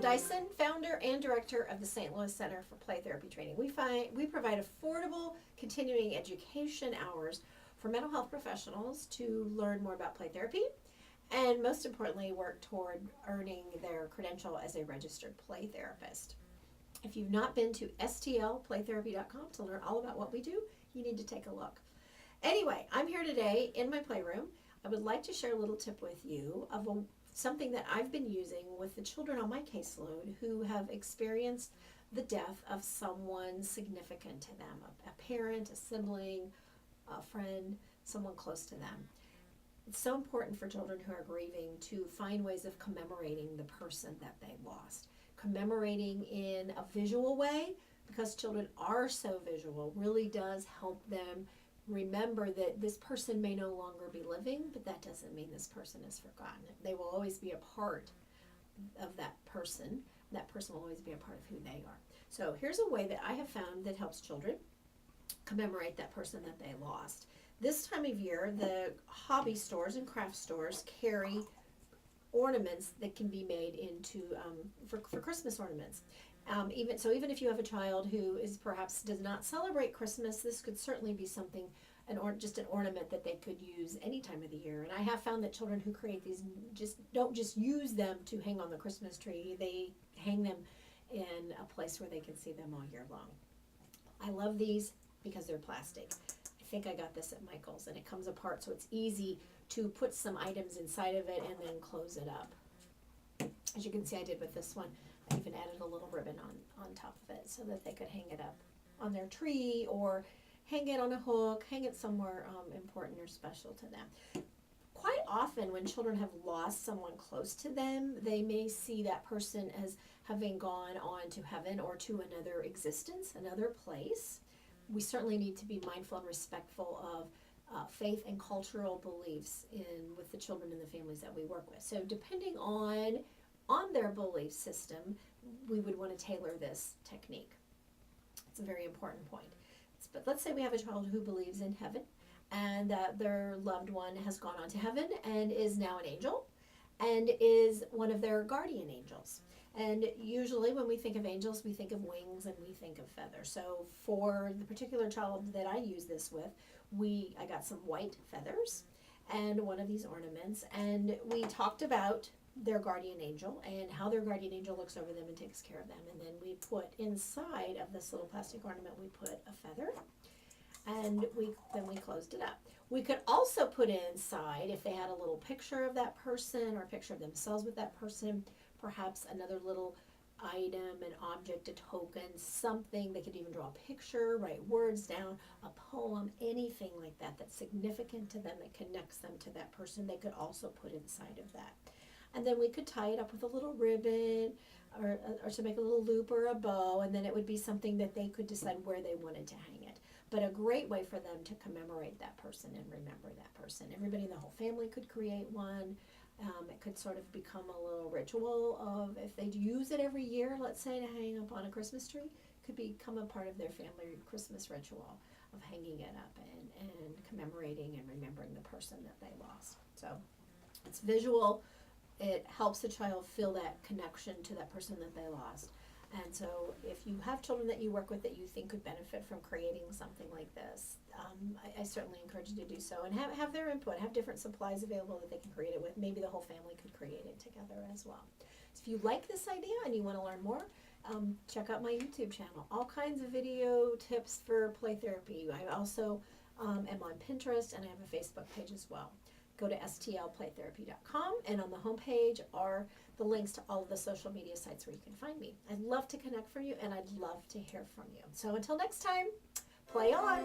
Dyson, founder and director of the St. Louis Center for Play Therapy Training. We provide affordable continuing education hours for mental health professionals to learn more about play therapy and, most importantly, work toward earning their credential as a registered play therapist. If you've not been to stlplaytherapy.com to learn all about what we do, you need to take a look. Anyway, I'm here today in my playroom. I would like to share a little tip with you of something that I've been using with the children on my caseload who have experienced the death of someone significant to them, a parent, a sibling, a friend, someone close to them. It's so important for children who are grieving to find ways of commemorating the person that they lost. Commemorating in a visual way, because children are so visual, really does help them remember that this person may no longer be living, but that doesn't mean this person is forgotten. They will always be a part of that person. That person will always be a part of who they are. So here's a way that I have found that helps children commemorate that person that they lost. This time of year, the hobby stores and craft stores carry ornaments that can be made into for Christmas ornaments. Even if you have a child who is perhaps does not celebrate Christmas, this could certainly be something, just an ornament that they could use any time of the year. And I have found that children who create these don't just use them to hang on the Christmas tree. They hang them in a place where they can see them all year long. I love these because they're plastic. I think I got this at Michael's, and it comes apart, so it's easy to put some items inside of it and then close it up. As you can see, I did with this one. I even added a little ribbon on top of it so that they could hang it up on their tree or hang it on a hook, hang it somewhere important or special to them. Quite often when children have lost someone close to them, they may see that person as having gone on to heaven or to another existence, another place. We certainly need to be mindful and respectful of faith and cultural beliefs with the children and the families that we work with. So depending on their belief system, we would want to tailor this technique. It's a very important point. But let's say we have a child who believes in heaven and that their loved one has gone on to heaven and is now an angel and is one of their guardian angels. And usually when we think of angels, we think of wings and we think of feathers. So for the particular child that I use this with, I got some white feathers and one of these ornaments, and we talked about their guardian angel and how their guardian angel looks over them and takes care of them. And then we put inside of this little plastic ornament, we put a feather, and then we closed it up. We could also put inside, if they had a little picture of that person or a picture of themselves with that person, perhaps another little item, an object, a token, something. They could even draw a picture, write words down, a poem, anything like that that's significant to them, that connects them to that person. They could also put inside of that. And then we could tie it up with a little ribbon or to make a little loop or a bow, and then it would be something that they could decide where they wanted to hang it. But a great way for them to commemorate that person and remember that person. Everybody in the whole family could create one. It could sort of become a little ritual of, if they use it every year, let's say, to hang up on a Christmas tree, could become a part of their family Christmas ritual of hanging it up and commemorating and remembering the person that they lost. So it's visual. It helps the child feel that connection to that person that they lost. And so if you have children that you work with that you think could benefit from creating something like this, I certainly encourage you to do so. And have their input, have different supplies available that they can create it with. Maybe the whole family could create it together as well. So if you like this idea and you want to learn more, check out my YouTube channel. All kinds of video tips for play therapy. I also am on Pinterest, and I have a Facebook page as well. Go to stlplaytherapy.com, and on the homepage are the links to all of the social media sites where you can find me. I'd love to connect for you, and I'd love to hear from you. So until next time, play on!